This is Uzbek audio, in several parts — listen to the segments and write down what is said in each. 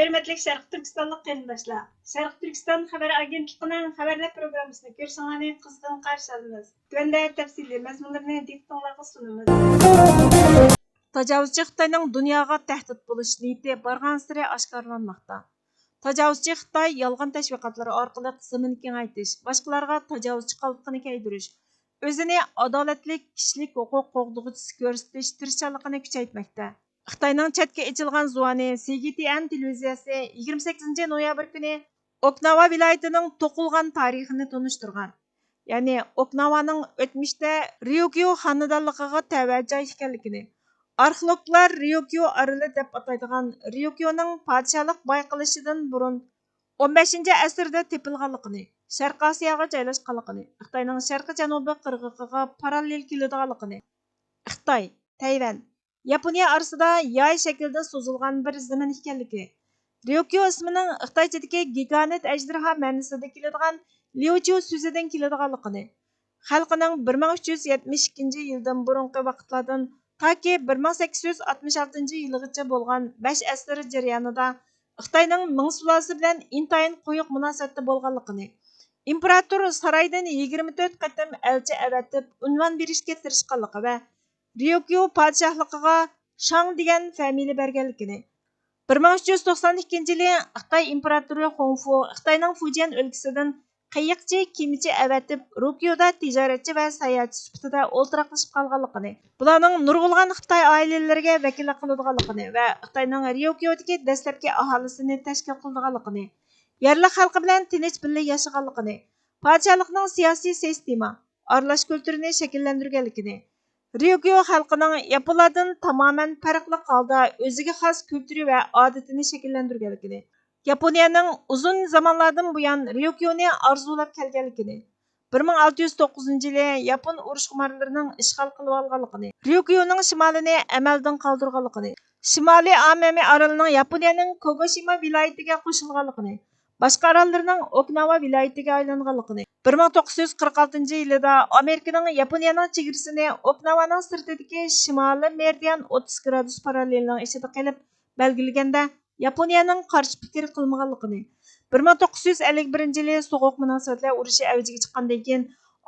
Hörmətli Şərq Türkistanlıq qərindaşlar, Şərq Türkistan xəbər agentliğinin xəbərlər proqramısını görüşünüzü qızğın qarşı alırıq. Tövəndə təfsili məzmunlarını diqqətinizə sunumuz. Təcavüzçü Xitayning dunyoga təhdid bo'lish niyati barğansiri oshkorlanmoqda. Təcavüzçü Xitay yolg'on tashviqotlar orqali zimini kengaytirish, boshqalarga təcavüzçü qilqini keydirish, o'zini adolatlik kishilik huquq qo'g'dug'uchisi ko'rsatish tirishchanligini kuchaytmoqda. Xitayning chetga ichilgan zuani CGTN televiziyasi 28 noyabr kuni Okinawa viloyatining to'qilgan tarixini tunishtirgan. Ya'ni Okinawaning o'tmishda Ryukyu xonadonligiga tava joy ekanligini, arxeologlar Ryukyu oroli deb ataydigan Ryukyuning podshohlik bayqilishidan burun 15-asrda tepilganligini, Sharq Osiyoga joylashganligini, Xitoyning sharqi-janubiy qirg'og'iga parallel keladiganligini, Xitoy, Tayvan, Yaponiya orasida yay shaklida so'zilgan bir zamin ekanligi, Ryukyu ismining Xitoychadagi giganit ajdarho ma'nosida keladigan Liuchu so'zidan keladiganligini, xalqining 1372 yildan burungi vaqtlardan toki 1866 yilgacha bo'lgan 5 asr jarayonida Xitoyning Ming sulolasi bilan intayin quyuq munosabatda bo'lganligini, imperator saroydan 24 qatim elchi avatib unvon berishga tirishganligi va Ryukyu podshohligiga Shang degan familiya berganligini, 1392 yili Xitoy imperatori Hongfu Xitoyning Fujian o'lkasidan qayiqchi kemichi avatib Ryukyuda tijoratchi va sayohatchi sifatida o'ltiraqlashib qolganligini, bularning nurg'ulg'an Xitoy oilalariga vakillik qiladiganligini va Xitoyning Ryukyudagi dastlabki aholisini tashkil qiladiganligini, yerli xalqi bilan tinch birga yashaganligini, podshohlikning siyosiy sistema, aralash kulturini shakllantirganligini, Ryukyu xalqining Yaponlardan tamoman farqli holda o'ziga xos kulturi va odatini shakllantirganligini, Yaponiyaning uzun zamonlardan buyon Ryukyuni orzulab kelganligini, 1609 yili Yapon urushxo'rlarining ishg'ol qilib olganligini, Ryukyuning shimolini amaldan qoldirganligini, Shimoliy Amami orolining Yaponiyaning Kogoshima viloyatiga qo'shilganligini, boshqa orollarning Okinawa viloyatiga aylanganligini, 1946 yilida Amerikaning Yaponiyaning chegarasini Okinawaning sirtidagi shimoliy meridian 30 gradus parallelining ishida qilib belgilaganda Yaponiyaning qarshi fikr qilmaganligini, 1951 yili so'g'uq munosabatlar urushi avjiga chiqqandan keyin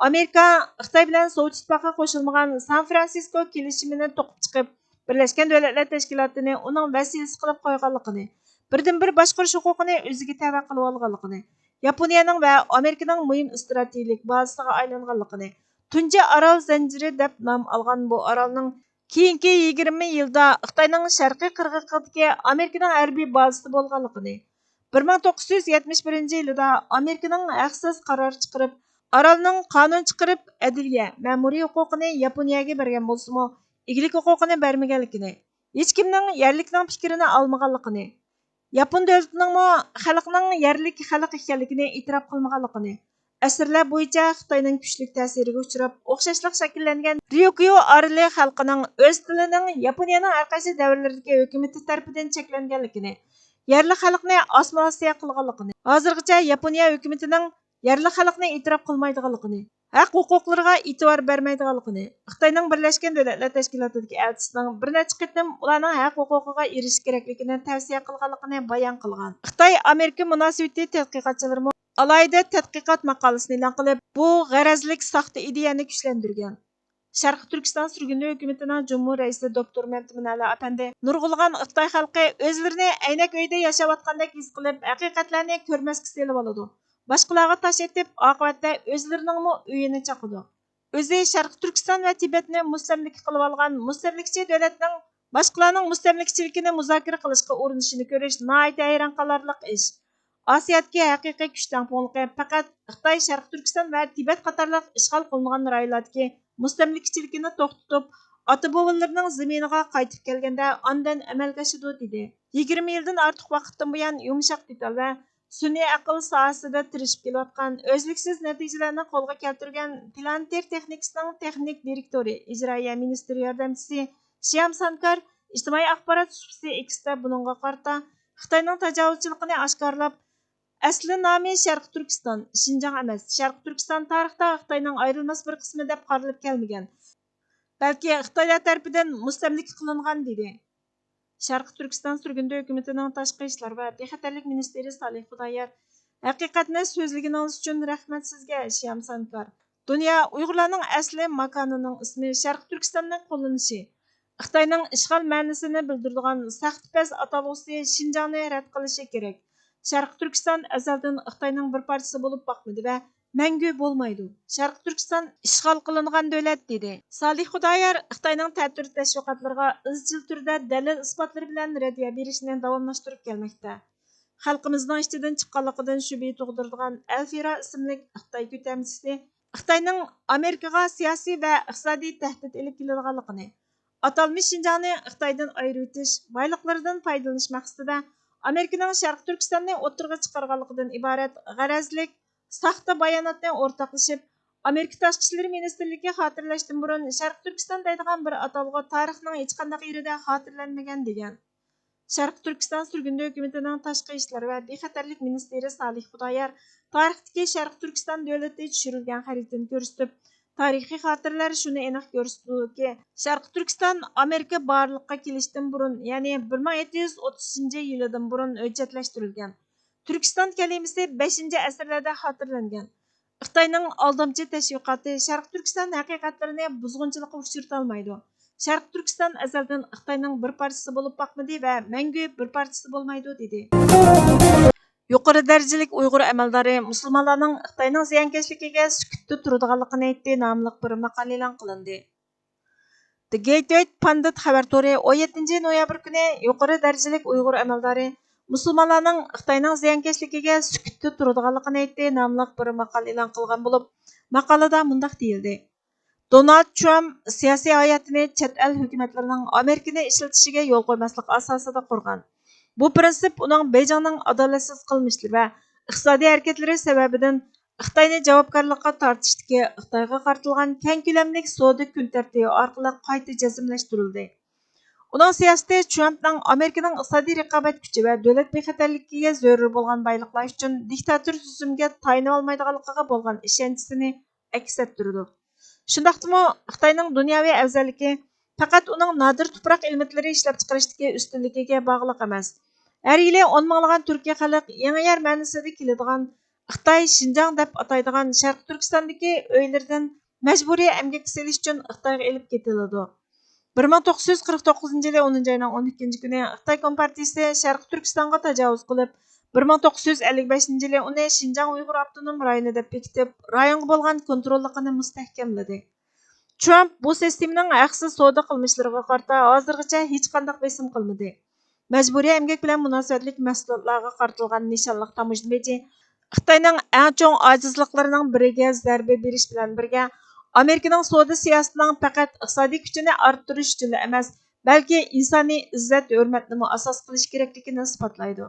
Amerika Xitoy bilan Sovet ittifoqiga qo'shilmagan San Fransisko kelishimini to'qib chiqib, Birlashgan Davlatlar Tashkilotini uning vasilasi qilib qo'yganligini, birdan-bir boshqarish huquqini o'ziga tava qilib olganligini, Yaponiyaning va Amerikaning muhim strategik bazasiga aylanganligini, tunji orol zanjiri deb nom olgan bu orolning keyingi 20 yilda Xitoyning sharqiy qirg'og'idagi Amerikaning harbiy bazasi bo'lganligini, 1971 yilda Amerikaning haqsiz qaror chiqarib, orolning qonun chiqarib adliya, ma'muriy huquqini Yaponiyaga bergan bo'lsa-mu, egilik huquqini bermaganligini, hech kimning yerlikning fikrini olmaganligini, Yapon davlatining xalqning yerlik xalq ekanligini e'tirof qilmaganligini, asrlar bo'yicha Xitoyning kuchli ta'siriga uchrab, o'xshashlik shakllangan Ryukyu oroli xalqining o'z tilining Yaponiyaning har qaysi davrlardagi hukumati tomonidan cheklanganligini, yerli xalqni osmon-osiyo qilganligini, hozirgacha Yaponiya hukumatining yerli xalqni e'tirof qilmaydiganligini, haq huquqlariga e'tibor bermaydiganligini, Xitoyning Birlashgan Davlatlar Tashkilotidagi elchisining bir necha qatim ularning haq huquqiga erishish kerakligini tavsiya qilganligini bayon qilgan. Xitoy Amerika munosabati tadqiqotchilari alayda tadqiqot maqolasini e'lon qilib, bu g'arazlik soxta ideyani kuchlantirgan. Sharq Turkiston surguni hukumatining Jumhur raisi doktor Mamtiminali apandi nurg'ulg'an Xitoy xalqi o'zlarini aynak uyda yashayotgandek his qilib, haqiqatlarni ko'rmasga selib oladi. Boshqalarga tosh etib, oqibatda o'zlarining uyini chaqadi. O'zi Sharq Turkiston va Tibetni mustamlika qilib olgan mustamlikchi davlatning boshqalarning mustamlikchiligini muzokara qilishga urinishini ko'rish nihoyat hayron qolarlik ish. Osiyodagi haqiqiy kuch tangpunligi faqat Xitoy Sharq Turkiston va Tibet qatorliq ishg'ol qilingan rayonlardagi mustamlikchiligini to'xtatib, ota-bobolarning zaminiga qaytib kelganda ondan amalga oshadi dedi. 20 yildan ortiq vaqtdan buyon yumshoq detal va sun'iy aql sohasida tirishib kelayotgan, o'zliksiz natijalarni qo'lga keltirgan Palantir Texnics'ning texnik direktori, ijroiya ministri yordamchisi Shyam Sankar ijtimoiy axborot suhbati X'da buningga qarata Xitoyning tajovuzchiligini oshkorlab, asli nomi Sharq Turkiston, Shinjang emas, Sharq Turkiston tarixda Xitoyning ayrilmas bir qismi deb qaralib kelmagan, balki Xitoylar tarafidan mustamlika qilingan dedi. Şərqi Türkistan sürgündə hökumətinin Tashqi ishlar və bexatarlik ministri Salih Xudoyor haqiqatni so'zligingiz uchun rahmat sizga Shiyam Sankar. Dünya Uyg'urlarning asli makonining ismi Şərqi Türkistanning qo'llanishi Xitoyning ishg'ol ma'nosini bildiradigan saxtipaz atalg'usi Şinjanni rad qilishi kerak. Şərqi Türkistan azaldan Xitoyning bir parchasi bo'lib boqmadi va мәңгі болмайды. Şərqi Türkistan işğal qılınğan dövlət dedi. Salih Xudoyor Xitoyning ta'tir təşviqatlarına izchil turda dalil isbotlar bilan radiya berishni davomlashtirib kelmoqda. Xalqimizning ichidan chiqqanligidan shubha tug'diradigan Alfira ismli Xitoy ko'tamchisi Xitoyning Amerikaga siyosiy va iqtisodiy tahdid elib keladiganligini, atalmish Şinjanni Xitoydan ayiritish, boyliqlaridan foydalanish maqsadida Amerikaning Şərqi Türkistonni o'tirg'a chiqarganligidan iborat g'arazlik saxta bayonotni o'rtoqlashib, Amerika Tashqi ishlar ministrligi xotirlashdan burun Şərqi Türkistan deydigan bir atalg'u tarixning hech qanday yerida xotirlanmagan degan. Şərqi Türkistan sürgündə hökumətinin Tashqi ishlar və bexatarlik ministri Salih Xudoyor tarixdagi Şərqi Türkistan dövləti tushirilgan xaritani ko'rsatib, tarixiy xotirlar shuni aniq ko'rsatdiki, Şərqi Türkistan Amerika barliqqa kelishdan burun, ya'ni 1730-yildan burun hujjatlashtirilgan. Türkistan kelimesi 5. asrlarda xotirlangan. Xitoyning aldamchi tashviqoti Şərqi Türkistan haqiqatlarini buzg'unchilikqa uchratolmaydi. Şərqi Türkistan azaldan Xitoyning bir parchasi bo'lib boqmadi va mangu bir parchasi bo'lmaydi dedi. Yuqori darajalik Uyg'ur amaldori musulmonlarning Xitoyning ziyonkashligiga sukutda turadiganligini aytdi nomli bir maqola e'lon qilindi. The Gateway Pandit xabar to'ri 17 noyabr kuni yuqori darajalik Uyg'ur amaldori musulmonlarning Xitoyning ziyonkashligiga sukutda turadiganligini aytdi nomli bir maqola e'lon qilgan bo'lib, maqolada mundaq deyildi. Donald Trump siyosiy hayotini chet el hukumatlarining Amerikani ishlatishiga yo'l qo'ymaslik asosida qurgan. Bu prinsip uning Beyjingning adolatsiz qilmishlari va iqtisodiy harakatlari sababidan Xitoyni javobgarlikka tortishdagi Xitoyga qartilgan keng ko'lamli savdo kun tartibi orqali qayta jazmlashtirildi. Uning siyosati Trumpning Amerikaning iqtisodiy raqobat kuchi va davlat bexatarligiga zarur bo'lgan boyliqlar uchun diktator tuzumga tayinib olmaydiganligiga bo'lgan ishonchisini aks ettirdi. Shundaqdimi Xitoyning dunyoviy afzalligi faqat uning nodir tuproq ilmitlari ishlab chiqarishdagi ustunligiga bog'liq emas. Har yili 10 minglagan Turkiya xalq yangi yer ma'nosida keladigan Xitoy Şinjan deb ataydigan Şərqi Türkistondagi uylardan majburiy emgak selish uchun Xitoyga elib ketiladi. 1949 yili 10 ayning 12 kuni Xitoy Kompartiyasi Şərqi Türkistonga tajovuz qilib, 1955 yili uni Şinjan Uyg'ur avtonom rayoni deb bekitib, rayonga bo'lgan kontrolligini mustahkamladi. Trump bu sistemaning haqsiz savdo qilmishlariga qarata hozirgacha hech qanday besim qilmadi. Majburiy emgak bilan munosabatlik mahsulotlarga qartilgan nishonliq tamojnachi Xitoyning eng chong ojizliklarining biriga zarba berish bilan birga Amerikaning savdo siyosatining faqat iqtisodiy kuchini orttirish uchun emas, balki insoniy izzat hurmatni asos qilish kerakligini isbotlaydi.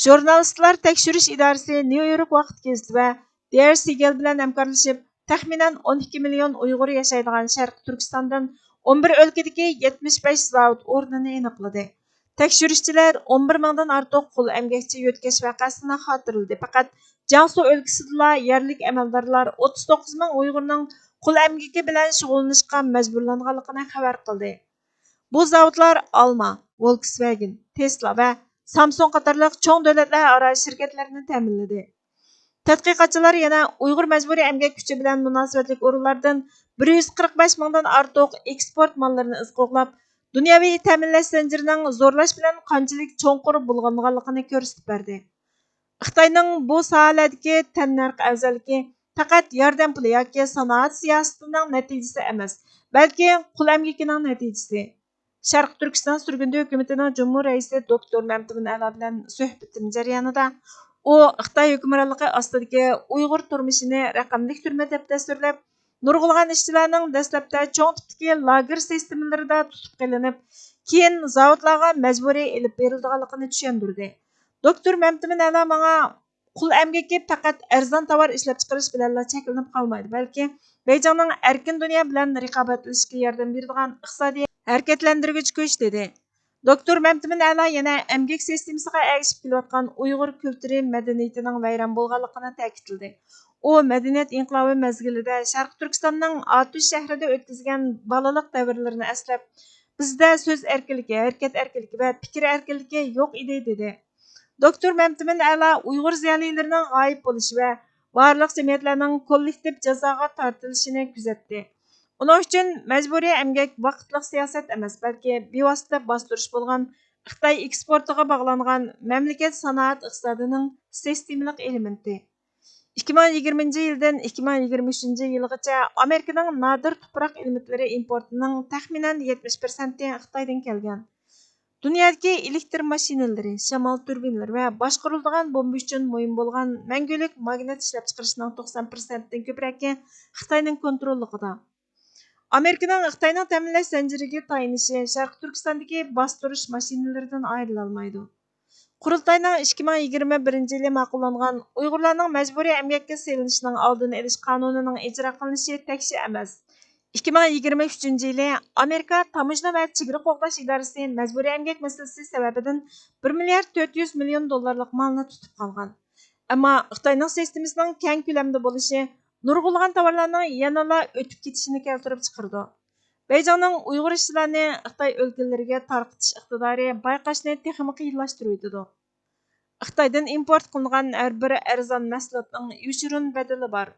Jurnalistlar tekshirish idorasi New York vaqt gazeti va Der Spiegel bilan hamkorlashib, taxminan 12 million Uyg'ur yashaydigan Şərqi Türkistondan 11 o'lkadagi 75 zavod o'rnini aniqladi. Tekshirishchilar 11 mingdan ortiq qul emgakchi yo'tkash vaqasini xotirladi. Faqat Jiangsu o'lkasida yerlik amaldorlar 39 ming Uyg'urning qul emgaki bilan shug'ullanishga majburlanganligini xabar qildi. Bu zavodlar Alma, Volkswagen, Tesla va Samsung qatorliq cho'ng davlatlararo shirkatlarni ta'minladi. Tadqiqotchilar yana Uyg'ur majburiy emgak kuchi bilan munosabatli o'rinlardan 145 mingdan ortiq eksport mollarini izqo'qlab, dunyoviy ta'minlash zanjirining zo'rlash bilan qanchalik cho'nqur bo'lganligini ko'rsatib berdi. Xitoyning bu sohalardagi tannarq afzalligi faqat yordam puli yoki sanoat siyosatining natijasi emas, balki qul emgakining natijasi. Şərqi Türkistan sürgündə hökumətinin Cumhur Rəisi Doktor Məmtəmin Əla bilan söhbətin jarayonida u Xitoy hukmronligi ostidagi Uyg'ur turmushini raqamli turma deb tasvirlab, nurg'ulg'an ishchilarning dastlabda cho'ng tipdagi lager sistemalarida tutib qilinib, keyin zavodlarga majburiy elib berilganligini tushuntirdi. Doktor Məmtəmin Əla menga qul emgaki faqat arzon tovar ishlab chiqarish bilan cheklanib qolmaydi, balki Beyjingning erkin dunyo bilan raqobatlashishga yordam beradigan iqtisodiy harakatlantirgich kuch dedi. Doktor Məmtəmin Əla yana emgak sistemasiga ergishib kelayotgan Uyg'ur kulturi madaniyatining vayron bo'lganligini ta'kidladi. U madaniyat inqilobi mezgilida Şərqi Türkistonning Atush shahrida o'tkazgan balaliq davrlarini eslab, Bizdə söz erkinligi, hərəkət erkinligi və fikir erkinligi yo'q edi dedi. Doktor Məmtimin Əla Uyğur ziyolilərinin g'oyib bo'lishi və barlıq cəmiyyətlərinin kollektiv jazoga tortilishini kuzatdi. Uning uchun majburiy əmgək vaqtliq siyosat emas, balki bevosita bostirish bo'lgan Xitoy eksportiga bog'langan mamlakat sanoat iqtisodining sistemalik elementi. 2020 yildan 2023 yilgacha Amerikaning nadir tuproq elementlari importining taxminan 70% Xitoydan kelgan. Dunyodagi elektr mashinalari, shamol turbinalari va boshqariladigan bomba uchun muhim bo'lgan mangulik magnit ishlab chiqarishning 90%dan ko'proqi Xitoyning kontrolligida. Amerikaning Xitoyning ta'minlash zanjiriga tayinishi Sharq Turkistondagi bostirish mashinalaridan ayrila olmaydi. Qurultayning 2021 yili ma'qullangan Uyg'urlarning majburiy emgakka selinishining oldini olish qonunining ijro qilinishi tekshi emas. 2023 yili Amerika Tamojna va chegara qo'g'dash idorasi majburiy emgak masalasi sababidan 1 milliard 400 million dollarlik malni tutib qolgan. Ammo Xitoyning sistemasining keng ko'lamda bo'lishi nurg'ulg'an tovarlarning yanada o'tib ketishini keltirib chiqardi. Beyjingning Uyg'ur ishchilarini Xitoy o'lkalariga tarqatish iqtidori bayqashni texnik qiyinlashtiradi. Xitoydan import qilingan har bir arzon mahsulotning yoshirin bedeli bor.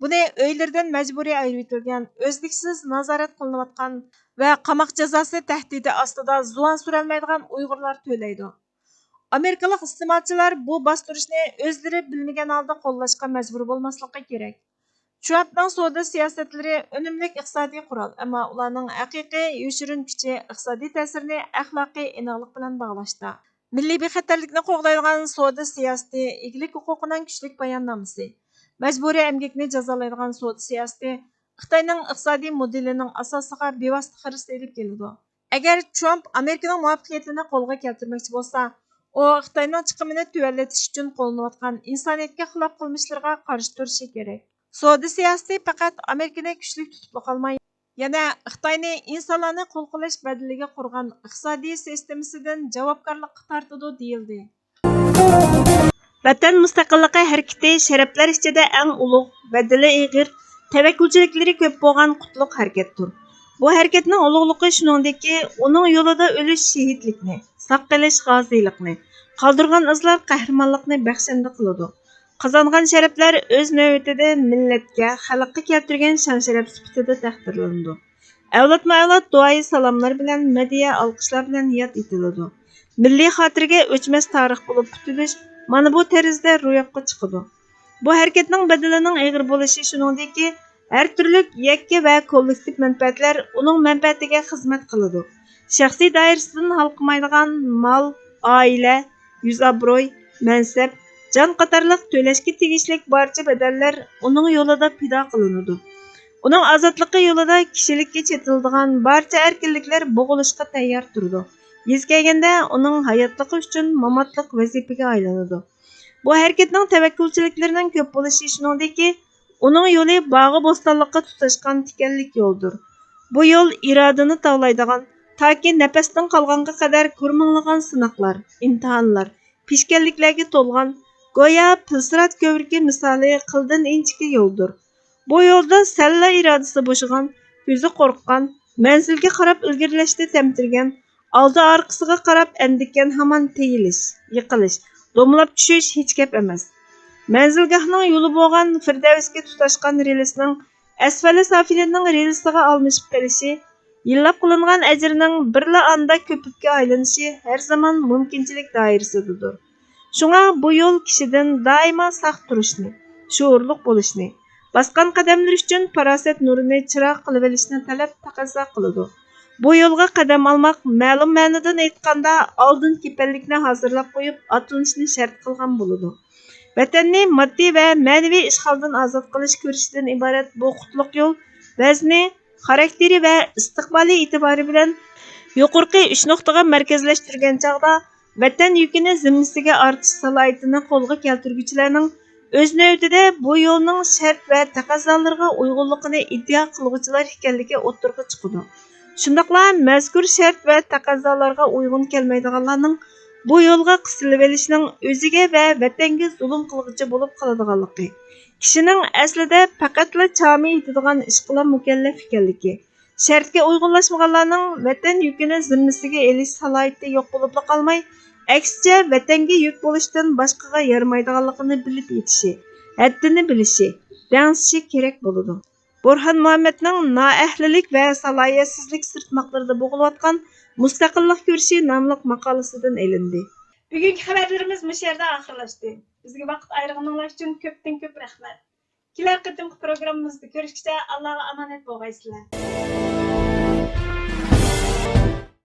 Buni uylardan majburiy ayirib etilgan, o'zliksiz nazorat qilinayotgan va qamoq jazosi tahdidi ostida zuvan surolmaydigan Uyg'urlar to'laydi. Amerikalik iste'molchilar bu bostirishni o'zlari bilmagan holda qo'llashga majbur bo'lmasligi kerak. Trumpning savdo siyosatlari unumli iqtisodiy qurol, ammo ularning haqiqiy yoshirin kuchi iqtisodiy ta'sirini axloqiy aniqlik bilan bog'lashda. Milliy bexatarlikni qo'g'daydigan savdo siyosati egilik huquqining kuchli bayonnomasi. Majburiy emgakni jazolaydigan savdo siyosati Xitoyning iqtisodiy modelining asosiga bevosita xiris elib keladi. Agar Trump Amerikaning muvaffaqiyatini qo'lga keltirmoqchi bo'lsa, u Xitoyning chiqimini tuvanlatish uchun qo'llanayotgan insoniyatga xilof qilmishlarga qarshi turishi kerak. Savdo siyosati faqat Amerikani kuchli tutib qolmay, yana Xitoyni insonlarni qo'l qilish badaliga qurgan iqtisodiy sistemasidan javobgarlikka tortadi deyildi. Vatan mustaqilligi harakati sharaflar ichida eng ulug', badali og'ir, tavakkulchiliklari ko'p bo'lgan qutlug' harakatdir. Bu harakatning ulug'ligi shuningdek, uning yo'lida o'lish shahidlikni, saqlash g'oziylikni, qoldirgan izlar qahramonlikni baxshanda qiladi. Qazangan sharaflar o'z navbatida millatga, xalqqa keltirgan shon-sharaf sifatida taqdirlanadi. Avlodma-avlod duoyi salomlar bilan, madhiya olqishlar bilan yod etiladi. Milliy xotiraga o'chmas tarix bo'lib tutilish mana bu tarzda ro'yobga chiqadi. Bu harakatning badalining og'ir bo'lishi shuningdek, har turli yakka va kollektiv manfaatlar uning manfaatiga xizmat qiladi. Shaxsiy doirasidan halqmaydigan mol, oila, yuz-obro'y, mansab, jon qatorliq to'lashga tegishli barcha badallar uning yo'lida pido qilinadi. Uning ozodligi yo'lida kishilikka chetiladigan barcha erkinliklar bo'g'ilishga tayyor turdi. Yuz kelganda uning hayotligi uchun mamotliq vazifaga aylanadi. Bu harakatning tavakkulchiliklarining ko'p bo'lishi shuningdek, uning yo'li bog'i bo'stonlikqa tutashgan tikanlik yo'ldir. Bu yo'l irodani tavlaydigan, toki nafasdan qolganga qadar ko'rminglagan sinoqlar, imtihonlar, peshkanliklarga to'lgan go'yo pilsirat ko'vriki misoli qildan inchiki yo'ldir. Bu yo'lda salla irodasi bo'shagan, ko'zi qo'rqqan, manzilga qarab ilgarilashda tamtirgan, oldi orqasiga qarab andikan hamon teyilish, yiqilish, do'mlab tushish hech gap emas. Manzilgohning yo'li bo'lgan Firdavsga tutashgan relisning asfali safilning relisiga almashib qolishi, yillab qilingan ajrning birla anda ko'pikka aylanishi har zamon mumkinchilik doirasidadir. Shunga bu yo'l kishidan doimo saq turishni, shuurliq bo'lishni, bosgan qadamlar uchun farosat nurini chiroq qilib olishni talab taqozo qiladi. Bu yo'lga qadam olmoq ma'lum ma'nodan aytganda oldin kepallikni hozirlab qo'yib otlanishni shart qilgan bo'ladi. Vatanni moddiy va ma'naviy ishg'oldan ozod qilish ko'rishidan iborat bu qutlug' yo'l vazni, xarakteri va istiqboli e'tibori bilan yuqorqi 3 nuqtaga markazlashtirgan chog'da vatan yukini zimmasiga ortish salohiyatini qo'lga keltiruvchilarning o'z navbatida bu yo'lning shart va taqozolarga uyg'unligini iddia qiluvchilar ekanligi o'ttirg'a chiqadi. Shundaqla mazkur shart va taqozolarga uyg'un kelmaydiganlarning bu yo'lga qisilib olishning o'ziga va vatanga zulm qilg'uchi bo'lib qoladiganligi, kishining aslida faqatla chami yetadigan ish bilan mukallaf ekanligi, Şərtə uyğunlaşmaganlarning vatan yükini zimmasiga elish salohiyati yo'q bo'lib qolmay, aksincha vatanga yük bo'lishdan boshqaga yaramaydiganligini bilib yetishi, haddini bilishi, dangsishi kerak bo'ladi. Burhan Muhammadning noahlilik va salohiyatsizlik sirtmoqlarida bo'g'ilayotgan mustaqillik ko'rishi nomli maqolasidan elindi. Bugungi xabarlarimiz bu yerda oxirlashdi. Bizga vaqt ayirganingiz uchun ko'pdan ko'p rahmat. Kelar qatimki programmamizda ko'rishguncha Allohga omonat bo'lgaysizlar.